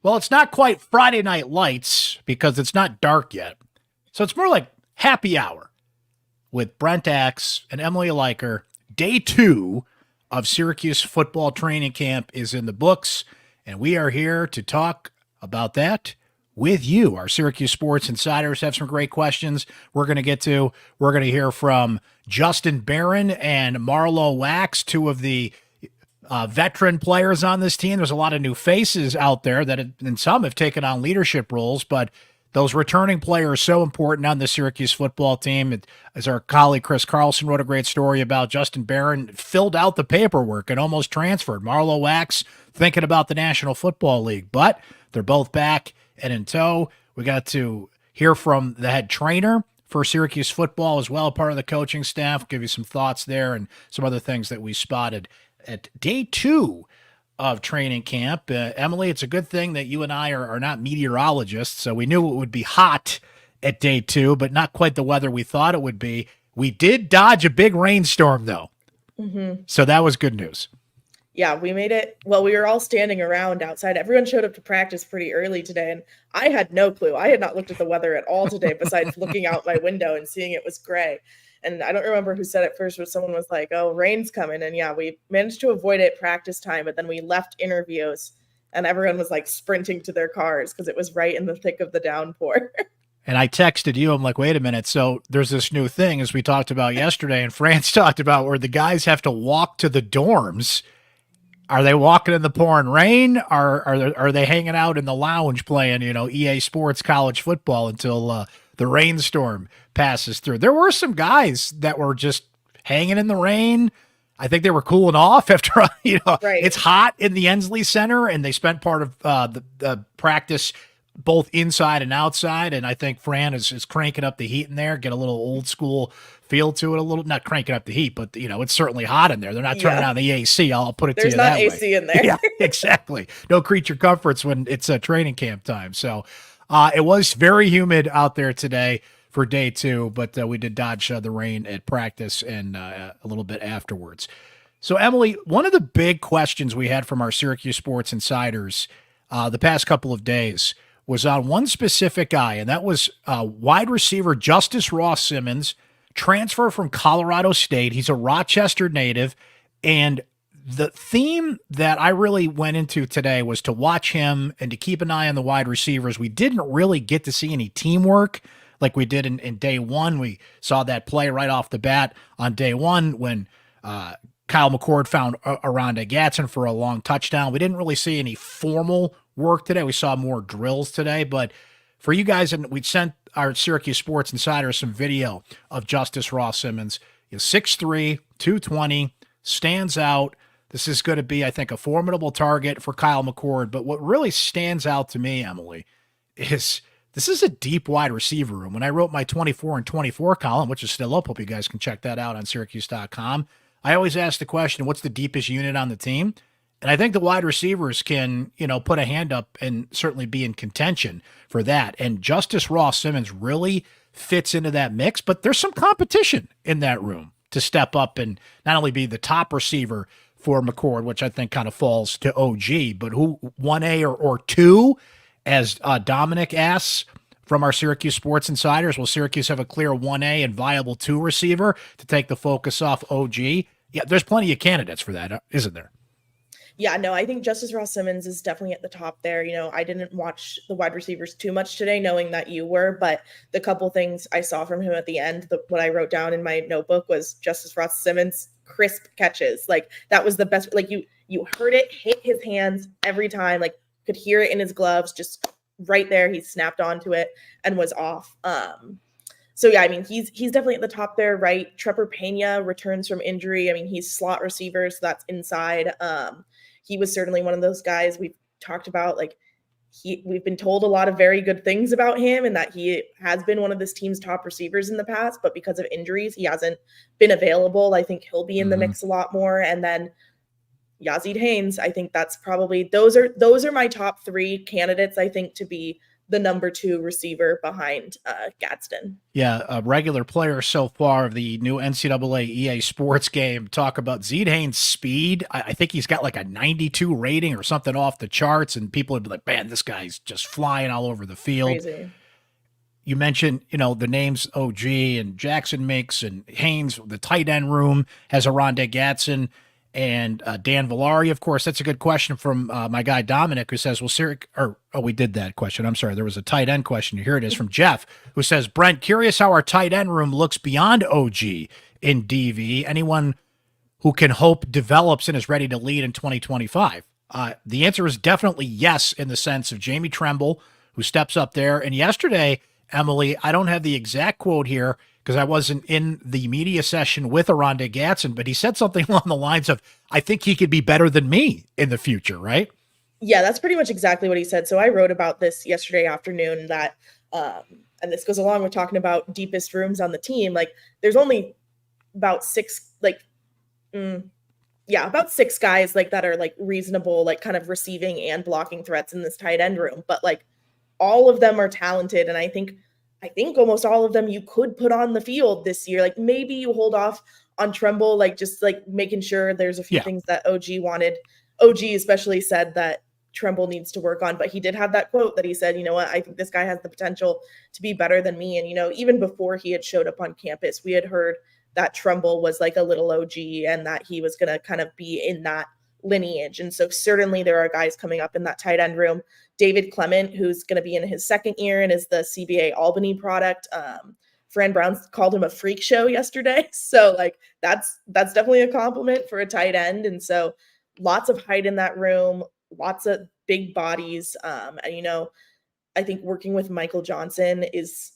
Well, it's not quite Friday Night Lights because it's not dark yet. So it's more like happy hour with Brent and Emily Leiker. Day 2 of Syracuse football training camp is in the books, and we are here to talk about that with you. Our Syracuse Sports Insiders have some great questions we're going to get to. We're going to hear from Justin Barron and Marlowe Wax, two of the veteran players on this team. There's a lot of new faces out there and some have taken on leadership roles, but those returning players are so important on the Syracuse football team. As our colleague Chris Carlson wrote a great story about, Justin Barron filled out the paperwork and almost transferred. Marlowe Wax thinking about the National Football League, but they're both back and in tow. We got to hear from the head trainer for Syracuse football as well, part of the coaching staff, give you some thoughts there and some other things that we spotted at day 2 of training camp. Emily, it's a good thing that you and I are not meteorologists, so we knew it would be hot at day 2, but not quite the weather we thought it would be. We did dodge a big rainstorm, though. Mm-hmm. So that was good news. Yeah, we made it. Well, we were all standing around outside. Everyone showed up to practice pretty early today, and I had no clue. I had not looked at the weather at all today besides looking out my window and seeing it was gray. And I don't remember who said it first, but someone was like, oh, rain's coming. And yeah, we managed to avoid it practice time, but then we left interviews and everyone was like sprinting to their cars because it was right in the thick of the downpour. And I texted you, I'm like, wait a minute. So there's this new thing, as we talked about yesterday, and France talked about, where the guys have to walk to the dorms. Are they walking in the pouring rain? Are they hanging out in the lounge playing, EA Sports college football until the rainstorm passes through? There were some guys that were just hanging in the rain. I think they were cooling off after, right. It's hot in the Ensley Center, and they spent part of the practice both inside and outside. And I think Fran is cranking up the heat in there, get a little old school feel to it, a little, not cranking up the heat, but it's certainly hot in there. They're not turning on the AC. I'll put it to you that way. There's not AC in there. Yeah, exactly. No creature comforts when it's training camp time. So it was very humid out there today for day 2, but we did dodge the rain at practice and a little bit afterwards. So, Emily, one of the big questions we had from our Syracuse Sports Insiders the past couple of days was on one specific guy, and that was wide receiver Justus Ross-Simmons, transfer from Colorado State. He's a Rochester native, and the theme that I really went into today was to watch him and to keep an eye on the wide receivers. We didn't really get to see any teamwork like we did in day 1. We saw that play right off the bat on day 1 when Kyle McCord found Aranda Gatson for a long touchdown. We didn't really see any formal work today. We saw more drills today, but for you guys, and we sent our Syracuse Sports Insider some video of Justus Ross-Simmons. He's 6'3", 220, stands out. This is going to be, I think, a formidable target for Kyle McCord. But what really stands out to me, Emily, is this is a deep wide receiver room. When I wrote my 24 and 24 column, which is still up, hope you guys can check that out on syracuse.com, I always ask the question, what's the deepest unit on the team? And I think the wide receivers can, put a hand up and certainly be in contention for that. And Justus Ross-Simmons really fits into that mix, but there's some competition in that room to step up and not only be the top receiver for McCord, which I think kind of falls to OG, but who 1A or 2, as Dominic asks from our Syracuse Sports Insiders, will Syracuse have a clear 1A and viable 2 receiver to take the focus off OG? Yeah, there's plenty of candidates for that, isn't there? Yeah, no, I think Justus Ross-Simmons is definitely at the top there. I didn't watch the wide receivers too much today, knowing that you were, but the couple things I saw from him at the end, what I wrote down in my notebook was Justus Ross-Simmons' crisp catches. Like, that was the best. Like, you heard it hit his hands every time, like, could hear it in his gloves, just right there. He snapped onto it and was off. So yeah, I mean, he's definitely at the top there, right? Trevor Pena returns from injury. I mean, he's slot receiver, so that's inside. He was certainly one of those guys we've talked about. Like, we've been told a lot of very good things about him and that he has been one of this team's top receivers in the past, but because of injuries, he hasn't been available. I think he'll be in the mix a lot more. And then Yazeed Haynes, I think that's probably, those are my top 3 candidates, I think, to be the number 2 receiver behind Gadsden. Yeah, a regular player so far of the new NCAA EA Sports game. Talk about Zede Haynes' speed. I think he's got like a 92 rating or something off the charts, and people would be like, man, this guy's just flying all over the field. Crazy. You mentioned, the names OG and Jackson Makes and Haynes. The tight end room has Aronde Gatson and Dan Villari, of course. That's a good question from my guy Dominic, who says, we did that question. I'm sorry. There was a tight end question. Here it is from Jeff, who says, Brent, curious how our tight end room looks beyond OG in DV. Anyone who can hope develops and is ready to lead in 2025? The answer is definitely yes, in the sense of Jamie Tremble, who steps up there. And yesterday, Emily, I don't have the exact quote here because I wasn't in the media session with Aronde Gatson, but he said something along the lines of, I think he could be better than me in the future, right? Yeah, that's pretty much exactly what he said. So I wrote about this yesterday afternoon that, and this goes along with talking about deepest rooms on the team. Like there's only about 6, about 6 guys like that are like reasonable, like kind of receiving and blocking threats in this tight end room. But like all of them are talented. And I think almost all of them you could put on the field this year. Like maybe you hold off on Tremble, like just like making sure there's a few things that OG wanted. OG especially said that Tremble needs to work on, but he did have that quote that he said, you know what, I think this guy has the potential to be better than me. And, even before he had showed up on campus, we had heard that Tremble was like a little OG and that he was going to kind of be in that lineage. And so certainly there are guys coming up in that tight end room. David Clement, who's going to be in his 2nd year and is the CBA Albany product. Fran Brown called him a freak show yesterday. So like that's definitely a compliment for a tight end. And so lots of height in that room, lots of big bodies. And I think working with Michael Johnson has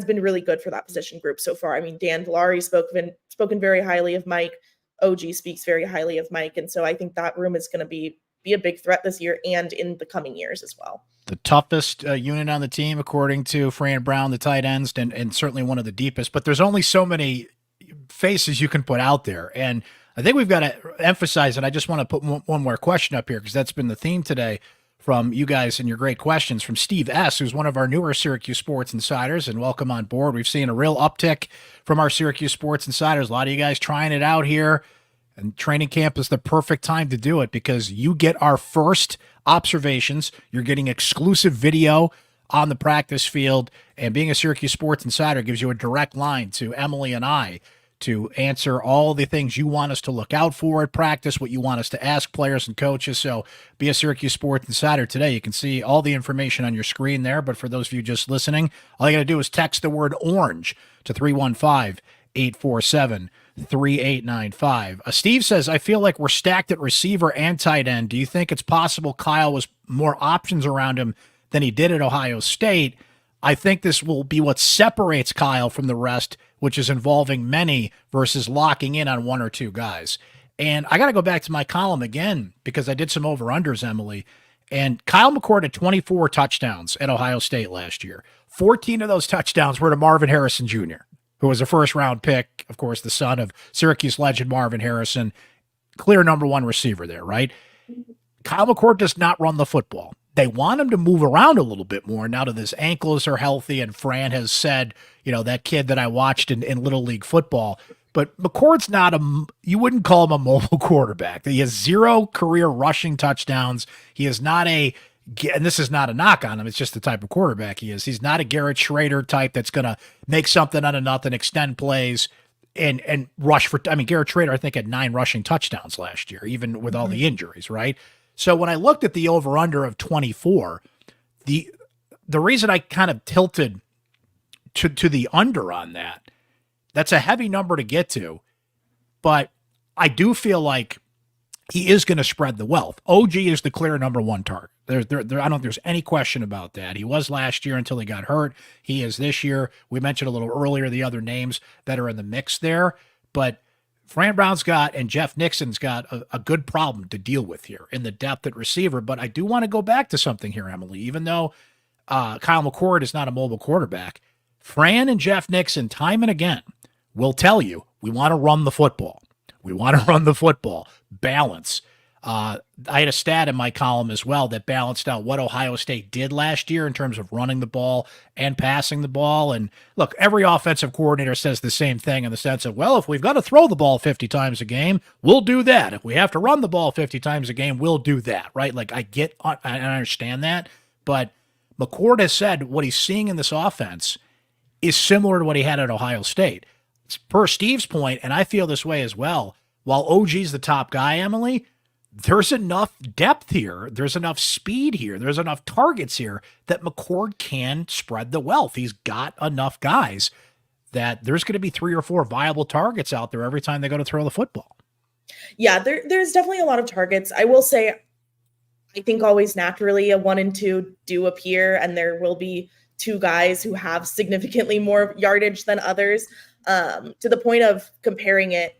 been really good for that position group so far. I mean, Dan Villari spoken very highly of Mike. OG speaks very highly of Mike. And so I think that room is going to be a big threat this year and in the coming years as well. The toughest unit on the team, according to Fran Brown, the tight ends, and certainly one of the deepest. But there's only so many faces you can put out there. And I think we've got to emphasize, and I just want to put one more question up here because that's been the theme today from you guys and your great questions from Steve S., who's one of our newer Syracuse Sports Insiders, and welcome on board. We've seen a real uptick from our Syracuse Sports Insiders. A lot of you guys trying it out here, and training camp is the perfect time to do it because you get our first observations. You're getting exclusive video on the practice field, and being a Syracuse Sports Insider gives you a direct line to Emily and I to answer all the things you want us to look out for at practice, what you want us to ask players and coaches. So be a Syracuse Sports Insider today. You can see all the information on your screen there, but for those of you just listening, all you got to do is text the word orange to 315-847-3895. Steve says, I feel like we're stacked at receiver and tight end. Do you think it's possible Kyle was more options around him than he did at Ohio State? I think this will be what separates Kyle from the rest, which is involving many versus locking in on 1 or 2 guys. And I got to go back to my column again because I did some over-unders, Emily. And Kyle McCord had 24 touchdowns at Ohio State last year. 14 of those touchdowns were to Marvin Harrison Jr., who was a first-round pick, of course, the son of Syracuse legend Marvin Harrison, clear number 1 receiver there, right? Kyle McCord does not run the football. They want him to move around a little bit more now that his ankles are healthy, and Fran has said, that kid that I watched in Little League football. But McCord's you wouldn't call him a mobile quarterback. He has 0 career rushing touchdowns. He is not and this is not a knock on him, it's just the type of quarterback he is. He's not a Garrett Schrader type that's going to make something out of nothing, extend plays, and rush for, Garrett Schrader, I think, had 9 rushing touchdowns last year, even with all the injuries, right? So when I looked at the over-under of 24, the reason I kind of tilted to the under on that's a heavy number to get to, but I do feel like he is going to spread the wealth. OG is the clear number 1 target. I don't think there's any question about that. He was last year until he got hurt. He is this year. We mentioned a little earlier the other names that are in the mix there, but Fran Brown's and Jeff Nixon's got a good problem to deal with here in the depth at receiver. But I do want to go back to something here, Emily. Even though Kyle McCord is not a mobile quarterback, Fran and Jeff Nixon, time and again, will tell you, we want to run the football. We want to run the football. Balance. I had a stat in my column as well that balanced out what Ohio State did last year in terms of running the ball and passing the ball. And look, every offensive coordinator says the same thing in the sense of, well, if we've got to throw the ball 50 times a game, we'll do that. If we have to run the ball 50 times a game, we'll do that, right? Like I understand that, but McCord has said what he's seeing in this offense is similar to what he had at Ohio State. Per Steve's point, and I feel this way as well, while OG's the top guy, Emily, there's enough depth here. There's enough speed here. There's enough targets here that McCord can spread the wealth. He's got enough guys that there's going to be 3 or 4 viable targets out there every time they go to throw the football. Yeah, there's definitely a lot of targets. I will say, I think always naturally a 1 and 2 do appear, and there will be 2 guys who have significantly more yardage than others. To the point of comparing it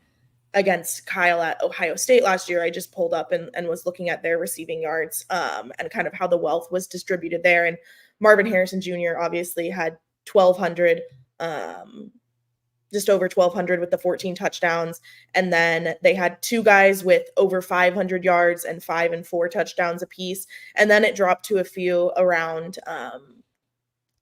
against Kyle at Ohio State last year, I just pulled up and was looking at their receiving yards and kind of how the wealth was distributed there. And Marvin Harrison Jr. obviously had 1,200, just over 1,200 with the 14 touchdowns. And then they had 2 guys with over 500 yards and 5 and 4 touchdowns apiece. And then it dropped to a few around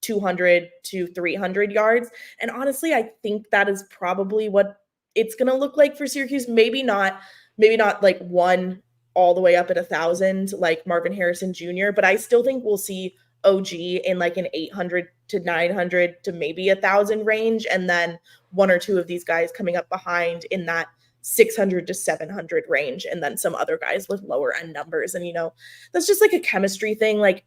200 to 300 yards. And honestly, I think that is probably what it's going to look like for Syracuse. Maybe not like 1 all the way up at 1,000 like Marvin Harrison Jr., but I still think we'll see OG in like an 800 to 900 to maybe 1,000 range, and then 1 or 2 of these guys coming up behind in that 600 to 700 range, and then some other guys with lower end numbers. And that's just like a chemistry thing. Like,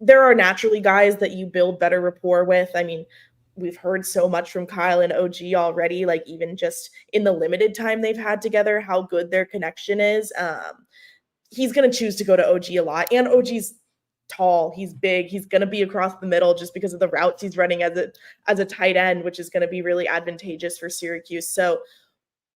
there are naturally guys that you build better rapport with. I mean, we've heard so much from Kyle and OG already, like even just in the limited time they've had together, how good their connection is. He's going to choose to go to OG a lot, and OG's tall, he's big, he's going to be across the middle just because of the routes he's running as a tight end, which is going to be really advantageous for Syracuse. So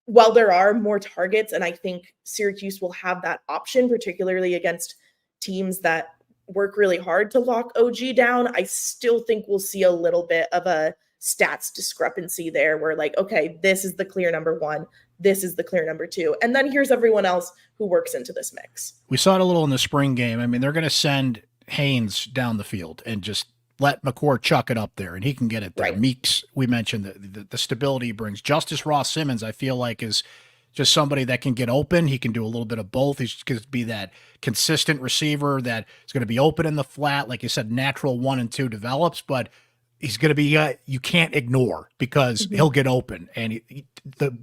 while there are more targets, and I think Syracuse will have that option, particularly against teams that work really hard to lock OG down, I still think we'll see a little bit of a stats discrepancy there where like, okay, this is the clear number 1, this is the clear number 2, and then here's everyone else who works into this mix. We saw it a little in the spring game. I mean, they're going to send Haynes down the field and just let McCord chuck it up there and he can get it there. Right. Meeks, we mentioned the stability he brings. Justus Ross-Simmons, I feel like, is just somebody that can get open. He can do a little bit of both. He's going to be that consistent receiver that is going to be open in the flat. Like you said, natural 1 and 2 develops, but he's going to be, you can't ignore because he'll get open. And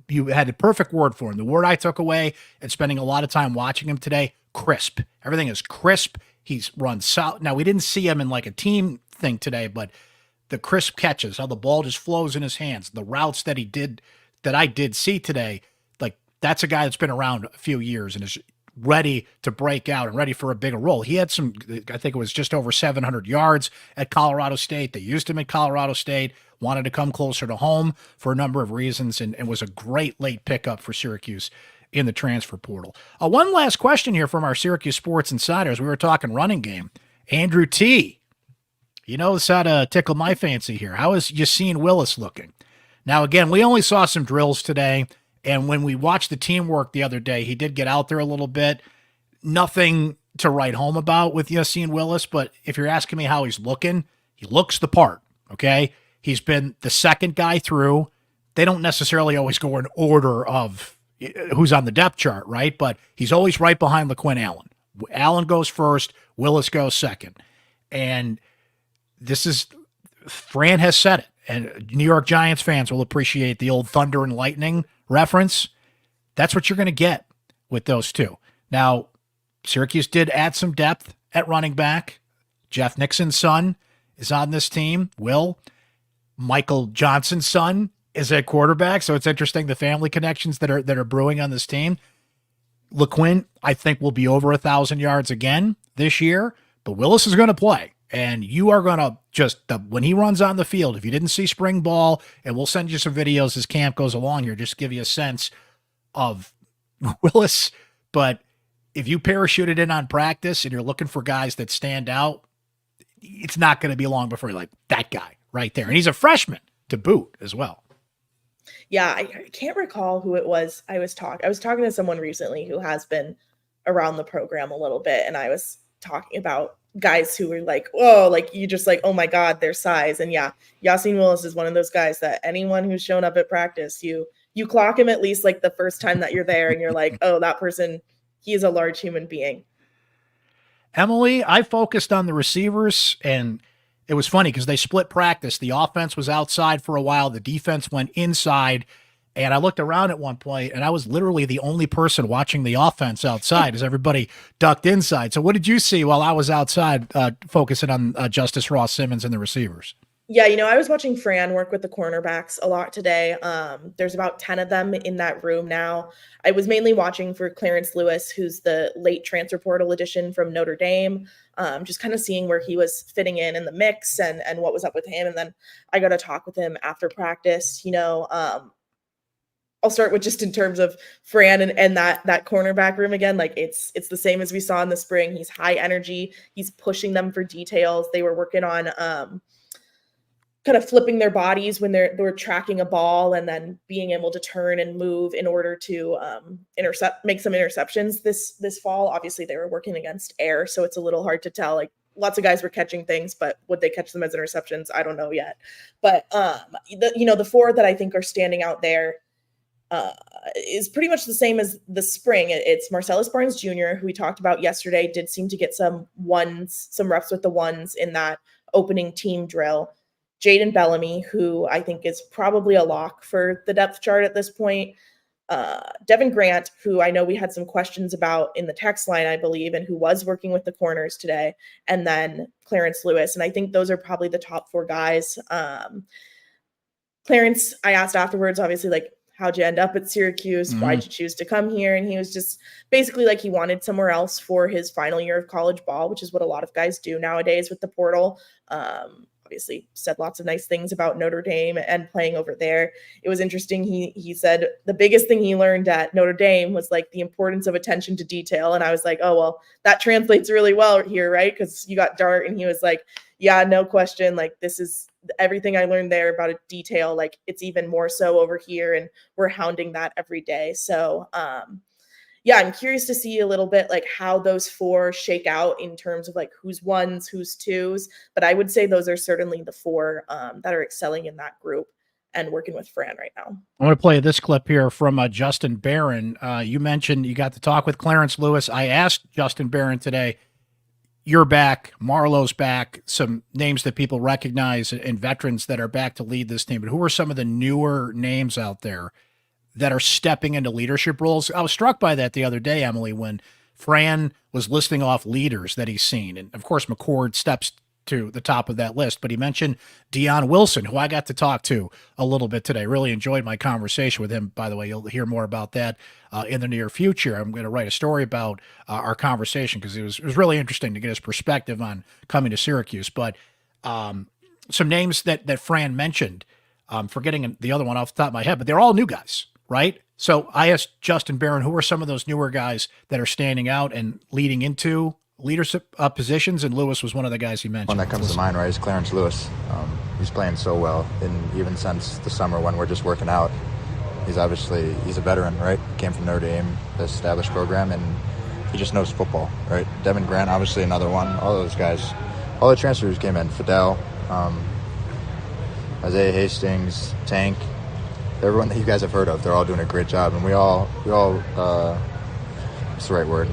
you had the perfect word for him. The word I took away and spending a lot of time watching him today, crisp. Everything is crisp. He's run south. Now, we didn't see him in like a team thing today, but the crisp catches, how the ball just flows in his hands, the routes that I did see today, that's a guy that's been around a few years and is ready to break out and ready for a bigger role. He had I think it was just over 700 yards at Colorado State. They used him at Colorado State, wanted to come closer to home for a number of reasons, and was a great late pickup for Syracuse in the transfer portal. One last question here from our Syracuse Sports Insiders. We were talking running game. Andrew T., he knows how to tickle my fancy here. How is Yassine Willis looking? Now, again, we only saw some drills today. And when we watched the teamwork the other day, he did get out there a little bit. Nothing to write home about with Yassine Willis, but if you're asking me how he's looking, he looks the part, okay? He's been the second guy through. They don't necessarily always go in order of who's on the depth chart, right? But he's always right behind LaQuinn Allen. Allen goes first, Willis goes second. And Fran has said it, and New York Giants fans will appreciate the old thunder and lightning reference. That's what you're going to get with those 2. Now, Syracuse did add some depth at running back. Jeff Nixon's son is on this team. Michael Johnson's son is at quarterback. So it's interesting the family connections that are brewing on this team. LaQuinn, I think, will be over 1,000 yards again this year, but Willis is going to play. And you are going to when he runs on the field, if you didn't see spring ball, and we'll send you some videos as camp goes along here, just to give you a sense of Willis. But if you parachuted in on practice and you're looking for guys that stand out, it's not going to be long before you're like, that guy right there. And he's a freshman to boot as well. Yeah, I can't recall who it was. I was talking to someone recently who has been around the program a little bit. And I was talking about guys who were like, whoa, like you just like, oh my God, their size. And yeah, Yassine Willis is one of those guys that anyone who's shown up at practice, you clock him at least like the first time that you're there and you're like, oh, that person, he is a large human being. Emily, I focused on the receivers, and it was funny because they split practice. The offense was outside for a while. The defense went inside. And I looked around at one point, and I was literally the only person watching the offense outside as everybody ducked inside. So what did you see while I was outside focusing on Justus Ross-Simmons and the receivers? Yeah, I was watching Fran work with the cornerbacks a lot today. There's about 10 of them in that room now. I was mainly watching for Clarence Lewis, who's the late transfer portal addition from Notre Dame, just kind of seeing where he was fitting in the mix and what was up with him. And then I got to talk with him after practice. I'll start with just in terms of Fran and that cornerback room again. Like it's the same as we saw in the spring. He's high energy. He's pushing them for details. They were working on kind of flipping their bodies when they're tracking a ball and then being able to turn and move in order to make some interceptions this fall. Obviously, they were working against air, so it's a little hard to tell. Like lots of guys were catching things, but would they catch them as interceptions? I don't know yet. But the four that I think are standing out there is pretty much the same as the spring. It's Marcellus Barnes Jr., who we talked about yesterday, did seem to get some reps with the ones in that opening team drill. Jaden Bellamy, who I think is probably a lock for the depth chart at this point. Devin Grant, who I know we had some questions about in the text line, I believe, and who was working with the corners today. And then Clarence Lewis. And I think those are probably the top four guys. Clarence, I asked afterwards, obviously, like, how'd you end up at Syracuse? Mm-hmm. Why'd you choose to come here? And he was just basically like he wanted somewhere else for his final year of college ball, which is what a lot of guys do nowadays with the portal. Obviously said lots of nice things about Notre Dame and playing over there. It was interesting. He said the biggest thing he learned at Notre Dame was like the importance of attention to detail. And I was like, oh, well, that translates really well here, right? Because you got Dart. And he was like, yeah, no question. Like this is everything I learned there about a detail. Like it's even more so over here. And we're hounding that every day. So yeah, I'm curious to see a little bit like how those four shake out in terms of like who's ones, who's twos. But I would say those are certainly the four that are excelling in that group and working with Fran right now. I want to play this clip here from Justin Barron. You mentioned you got to talk with Clarence Lewis. I asked Justin Barron today, you're back, Marlowe's back, some names that people recognize and veterans that are back to lead this team. But who are some of the newer names out there that are stepping into leadership roles? I was struck by that the other day, Emily, when Fran was listing off leaders that he's seen. And of course, McCord steps to the top of that list, but he mentioned Deion Wilson, who I got to talk to a little bit today. Really enjoyed my conversation with him. By the way, you'll hear more about that in the near future. I'm going to write a story about our conversation because it was really interesting to get his perspective on coming to Syracuse. But some names that Fran mentioned, forgetting the other one off the top of my head, but they're all new guys, right? So I asked Justin Barron, who are some of those newer guys that are standing out and leading into leadership positions, and Lewis was one of the guys he mentioned. One that comes to mind, right, is Clarence Lewis. He's playing so well, and even since the summer when we're just working out, he's a veteran, right? Came from Notre Dame, the established program, and he just knows football, right? Devin Grant, obviously another one. All those guys, all the transfers came in. Fidel, Isaiah Hastings, Tank, everyone that you guys have heard of, they're all doing a great job, and we all what's the right word?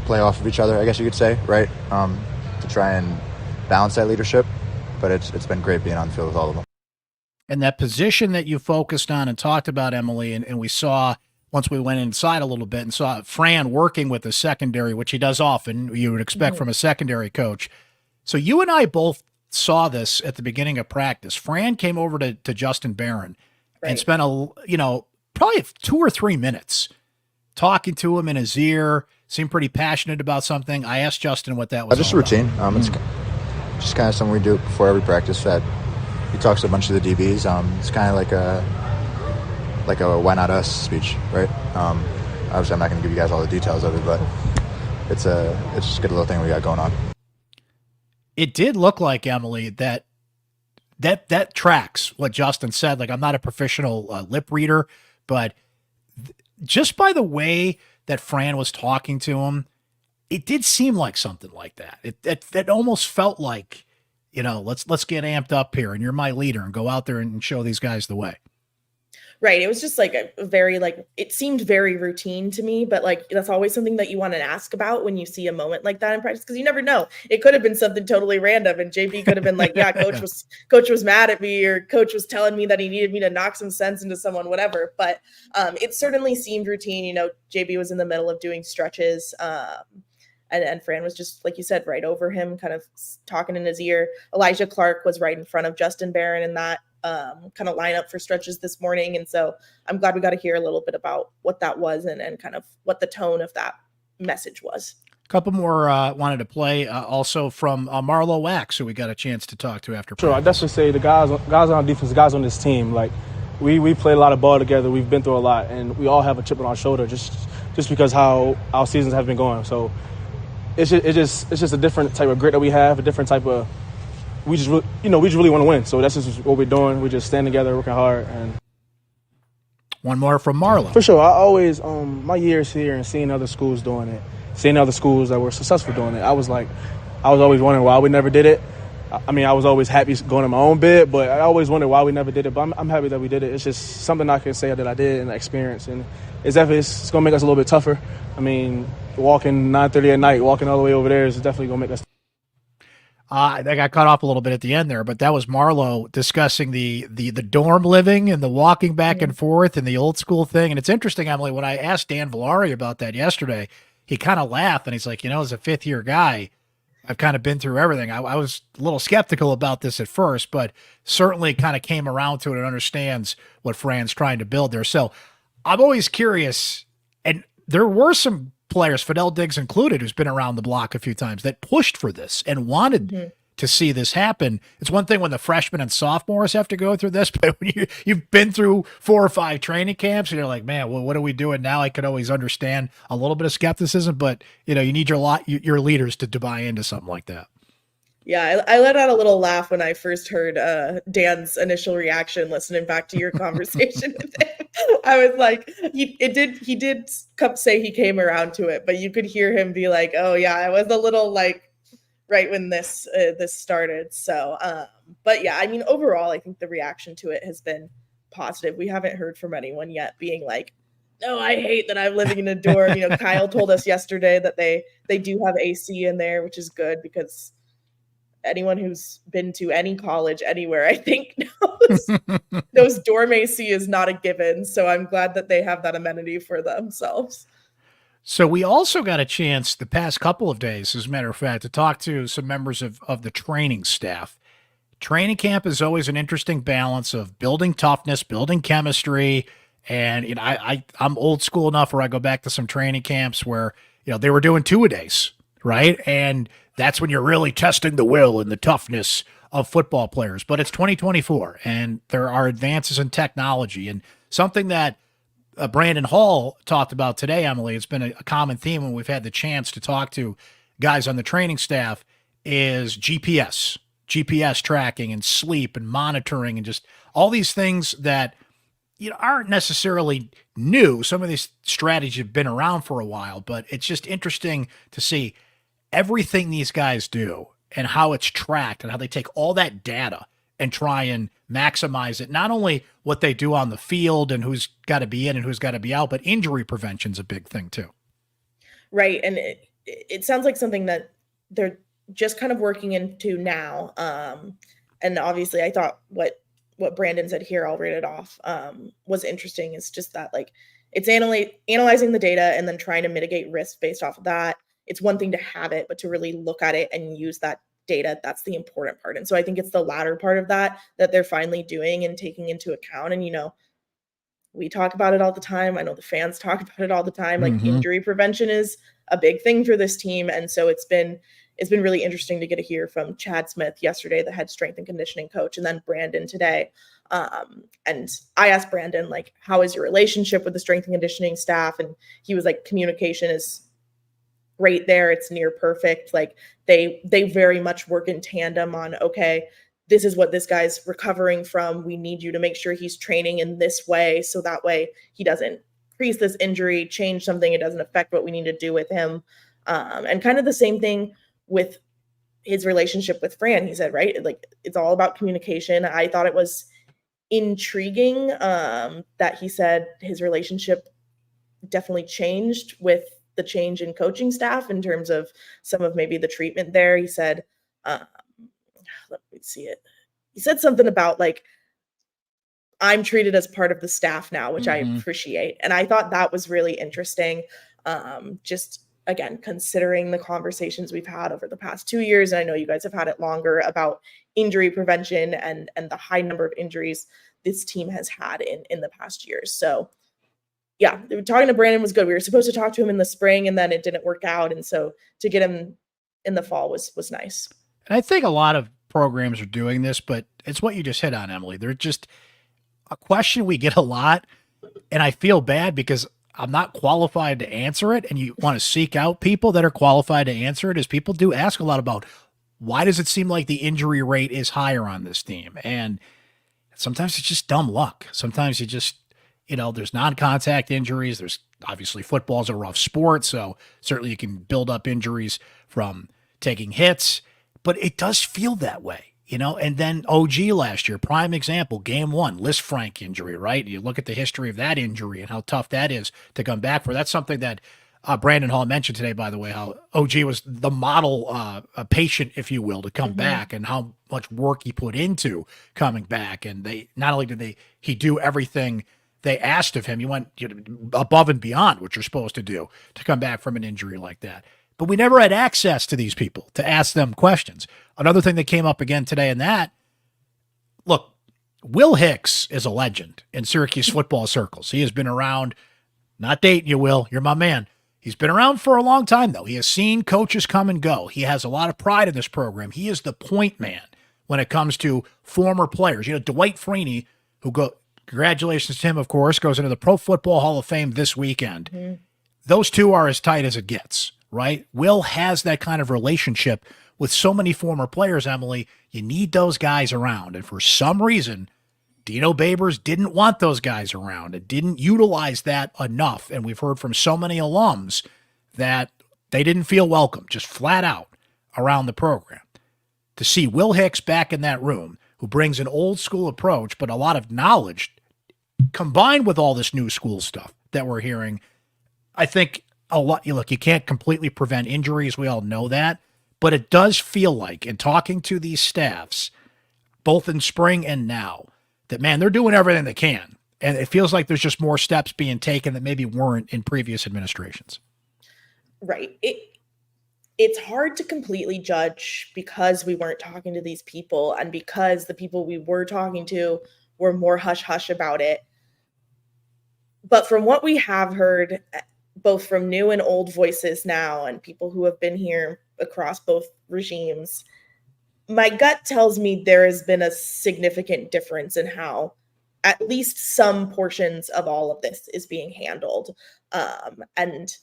Play off of each other, I guess you could say, right? To try and balance that leadership. But it's been great being on the field with all of them. And that position that you focused on and talked about, Emily, and we saw once we went inside a little bit and saw Fran working with the secondary, which he does often, you would expect from a secondary coach. So you and I both saw this at the beginning of practice. Fran came over to Justin Barron and spent probably 2 or 3 minutes talking to him in his ear. Seemed pretty passionate about something. I asked Justin what that was. Just a routine. It's just kind of something we do before every practice. That he talks to a bunch of the DBs. It's kind of like a "Why not us" speech, right? Obviously, I'm not going to give you guys all the details of it, but it's just a good little thing we got going on. It did look like, Emily, that tracks what Justin said. Like, I'm not a professional lip reader, but just by the way that Fran was talking to him, it did seem like something like that. It almost felt like, let's get amped up here, and you're my leader, and go out there and show these guys the way. Right. It was just like a very, like, it seemed very routine to me, but like, that's always something that you want to ask about when you see a moment like that in practice, because you never know. It could have been something totally random, and JB could have been like, yeah, coach was mad at me, or coach was telling me that he needed me to knock some sense into someone, whatever. But it certainly seemed routine. JB was in the middle of doing stretches. And Fran was just, like you said, right over him, kind of talking in his ear. Elijah Clark was right in front of Justin Barron in that kind of lineup for stretches this morning. And so I'm glad we got to hear a little bit about what that was and kind of what the tone of that message was. A couple more wanted to play also from Marlowe Wax, who we got a chance to talk to after. Sure, I definitely say the guys on defense, the guys on this team, like we played a lot of ball together. We've been through a lot, and we all have a chip on our shoulder just because how our seasons have been going. So it's just a different type of grit that we have, a different type of. We just really want to win. So that's just what we're doing. We just stand together, working hard. And one more from Marlowe. For sure. I always, my years here and seeing other schools doing it, seeing other schools that were successful doing it, I was always wondering why we never did it. I mean, I was always happy going in my own bid, but I always wondered why we never did it. But I'm happy that we did it. It's just something I can say that I did and the experience. And it's going to make us a little bit tougher. I mean, walking 9:30 at night, walking all the way over there is definitely going to make us. I got cut off a little bit at the end there, but that was Marlowe discussing the dorm living and the walking back and forth and the old school thing. And it's interesting, Emily, when I asked Dan Villari about that yesterday, he kind of laughed and he's like, as a fifth-year guy, I've kind of been through everything. I was a little skeptical about this at first, but certainly kind of came around to it and understands what Fran's trying to build there. So I'm always curious, and there were some players, Fidel Diggs included, who's been around the block a few times, that pushed for this and wanted to see this happen. It's one thing when the freshmen and sophomores have to go through this, but when you've been through 4 or 5 training camps and you're like, man, well, what are we doing now? I could always understand a little bit of skepticism, but you need your leaders to buy into something like that. Yeah, I let out a little laugh when I first heard Dan's initial reaction, listening back to your conversation with him. I was like, he did say he came around to it, but you could hear him be like, oh yeah, I was a little like right when this started. So, but yeah, I mean, overall, I think the reaction to it has been positive. We haven't heard from anyone yet being like, no, I hate that I'm living in a dorm. Kyle told us yesterday that they do have AC in there, which is good because anyone who's been to any college anywhere, I think, knows dorm AC is not a given. So I'm glad that they have that amenity for themselves. So we also got a chance the past couple of days, as a matter of fact, to talk to some members of the training staff. Training camp is always an interesting balance of building toughness, building chemistry. And, I'm old school enough where I go back to some training camps where, they were doing 2-a-days, right? And that's when you're really testing the will and the toughness of football players. But it's 2024, and there are advances in technology. And something that Brandon Hall talked about today, Emily, it's been a common theme when we've had the chance to talk to guys on the training staff, is GPS tracking and sleep and monitoring and just all these things that aren't necessarily new. Some of these strategies have been around for a while, but it's just interesting to see everything these guys do and how it's tracked and how they take all that data and try and maximize it. Not only what they do on the field and who's got to be in and who's got to be out, but injury prevention's a big thing too. Right. And it sounds like something that they're just kind of working into now. And obviously I thought what Brandon said here, I'll read it off, was interesting. It's just that it's analyzing the data and then trying to mitigate risk based off of that. It's one thing to have it, but to really look at it and use that data, that's the important part. And so I think it's the latter part of that they're finally doing and taking into account. And, we talk about it all the time. I know the fans talk about it all the time. Injury prevention is a big thing for this team. And so it's been really interesting to get to hear from Chad Smith yesterday, the head strength and conditioning coach, and then Brandon today. And I asked Brandon, how is your relationship with the strength and conditioning staff? And he was like, communication is right there. It's near perfect. They very much work in tandem on, okay, this is what this guy's recovering from. We need you to make sure he's training in this way. So that way he doesn't increase this injury, change something. It doesn't affect what we need to do with him. And kind of the same thing with his relationship with Fran. He said, right, like it's all about communication. I thought it was intriguing that he said his relationship definitely changed with the change in coaching staff in terms of some of maybe the treatment there. He said, let me see it. He said something about like, I'm treated as part of the staff now, which I appreciate. And I thought that was really interesting. Just again, considering the conversations we've had over the past 2 years, and I know you guys have had it longer, about injury prevention and the high number of injuries this team has had in the past years. So yeah, talking to Brandon was good. We were supposed to talk to him in the spring and then it didn't work out. And so to get him in the fall was nice. And I think a lot of programs are doing this, but it's what you just hit on, Emily. They're just a question we get a lot, and I feel bad because I'm not qualified to answer it, and you want to seek out people that are qualified to answer it, as people do ask a lot about why does it seem like the injury rate is higher on this team? And sometimes it's just dumb luck. Sometimes you just, there's non-contact injuries. There's obviously football's a rough sport, so certainly you can build up injuries from taking hits, but it does feel that way. And then OG last year, prime example, game 1, List Frank injury, right? You look at the history of that injury and how tough that is to come back for. That's something that Brandon Hall mentioned today, by the way, how OG was the model a patient, if you will, to come back, and how much work he put into coming back. And they not only did he do everything they asked of him, he went above and beyond what you're supposed to do to come back from an injury like that. But we never had access to these people to ask them questions. Another thing that came up again today in that, look, Will Hicks is a legend in Syracuse football circles. He has been around, not dating you, Will, you're my man. He's been around for a long time, though. He has seen coaches come and go. He has a lot of pride in this program. He is the point man when it comes to former players. Dwight Freeney, congratulations to him, of course, goes into the Pro Football Hall of Fame this weekend. Those two are as tight as it gets. Right? Will has that kind of relationship with so many former players, Emily. You need those guys around. And for some reason, Dino Babers didn't want those guys around and didn't utilize that enough. And we've heard from so many alums that they didn't feel welcome, just flat out, around the program. To see Will Hicks back in that room, who brings an old school approach, but a lot of knowledge, combined with all this new school stuff that we're hearing, I think a lot. Look, you can't completely prevent injuries. We all know that, but it does feel like, in talking to these staffs, both in spring and now, that, man, they're doing everything they can. And it feels like there's just more steps being taken that maybe weren't in previous administrations. Right. It's hard to completely judge because we weren't talking to these people, and because the people we were talking to were more hush-hush about it. But from what we have heard, both from new and old voices now, and people who have been here across both regimes, my gut tells me there has been a significant difference in how at least some portions of all of this is being handled. And,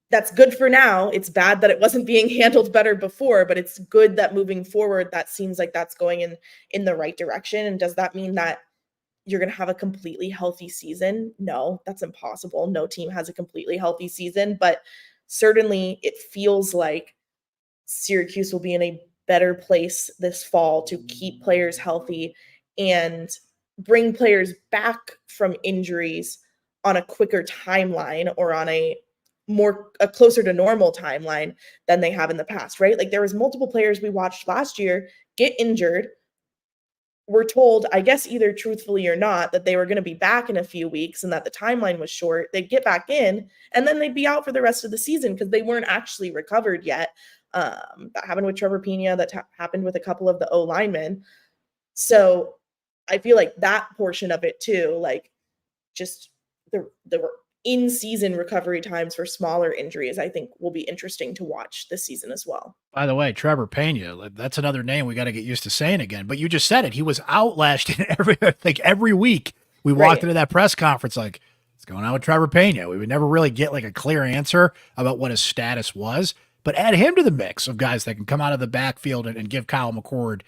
that's good for now. It's bad that it wasn't being handled better before, but it's good that moving forward, that seems like that's going in the right direction. And does that mean that you're going to have a completely healthy season? No, that's impossible. No team has a completely healthy season, but certainly it feels like Syracuse will be in a better place this fall to keep players healthy and bring players back from injuries on a quicker timeline, or on a closer to normal timeline than they have in the past, right? Like, there was multiple players we watched last year get injured. We're told, I guess either truthfully or not, that they were going to be back in a few weeks and that the timeline was short. They'd get back in and then they'd be out for the rest of the season because they weren't actually recovered yet. That happened with Trevor Pena. That happened with a couple of the O linemen. So I feel like that portion of it too, like just the in-season recovery times for smaller injuries, I think will be interesting to watch this season as well. By the way, Trevor Pena, that's another name we got to get used to saying again. But you just said it. He was out last year every week. We walked into that press conference like, what's going on with Trevor Pena? We would never really get like a clear answer about what his status was. But add him to the mix of guys that can come out of the backfield and give Kyle McCord,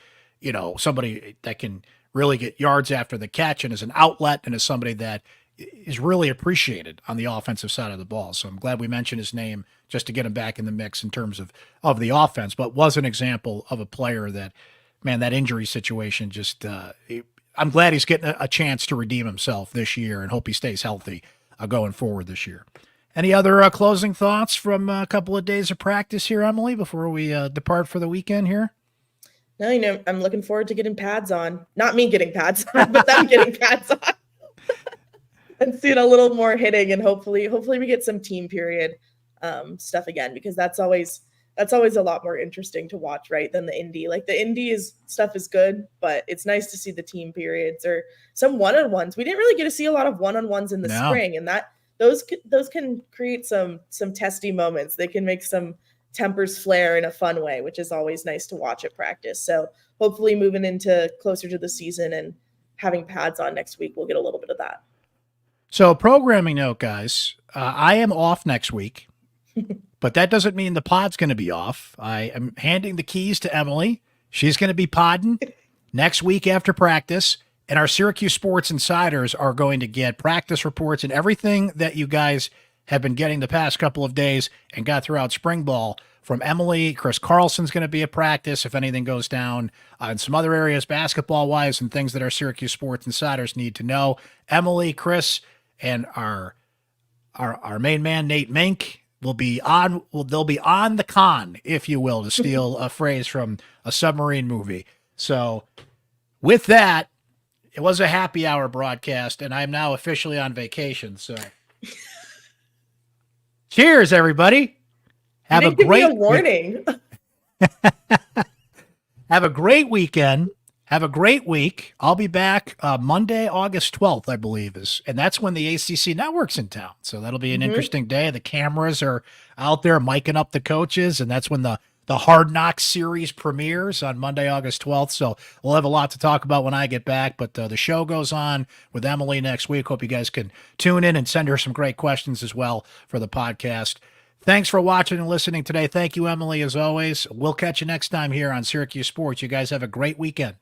somebody that can really get yards after the catch and is an outlet, and is somebody that, is really appreciated on the offensive side of the ball. So I'm glad we mentioned his name just to get him back in the mix in terms of the offense, but was an example of a player that, man, that injury situation just, I'm glad he's getting a chance to redeem himself this year and hope he stays healthy going forward this year. Any other closing thoughts from a couple of days of practice here, Emily, before we depart for the weekend here? No, I'm looking forward to getting pads on. Not me getting pads on, but them getting pads on. And seeing a little more hitting, and hopefully we get some team period stuff again, because that's always a lot more interesting to watch, right, than the indie. Like the indie stuff is good, but it's nice to see the team periods or some one-on-ones. We didn't really get to see a lot of one-on-ones in the spring, and those can create some testy moments. They can make some tempers flare in a fun way, which is always nice to watch at practice. So hopefully moving into closer to the season and having pads on next week, we'll get a little bit of that. So programming note, guys, I am off next week, but that doesn't mean the pod's going to be off. I am handing the keys to Emily. She's going to be podding next week after practice, and our Syracuse Sports Insiders are going to get practice reports and everything that you guys have been getting the past couple of days and got throughout spring ball from Emily. Chris Carlson's going to be at practice if anything goes down in some other areas basketball-wise and things that our Syracuse Sports Insiders need to know. Emily, Chris, and our main man, Nate Mink, they'll be on the con, if you will, to steal a phrase from a submarine movie. So with that, it was a happy hour broadcast, and I'm now officially on vacation. So cheers, everybody. Have a great warning. Have a great weekend. Have a great week. I'll be back Monday, August 12th, I believe and that's when the ACC Network's in town. So that'll be an interesting day. The cameras are out there miking up the coaches, and that's when the Hard Knocks series premieres on Monday, August 12th. So we'll have a lot to talk about when I get back, but the show goes on with Emily next week. Hope you guys can tune in and send her some great questions as well for the podcast. Thanks for watching and listening today. Thank you, Emily, as always. We'll catch you next time here on Syracuse Sports. You guys have a great weekend.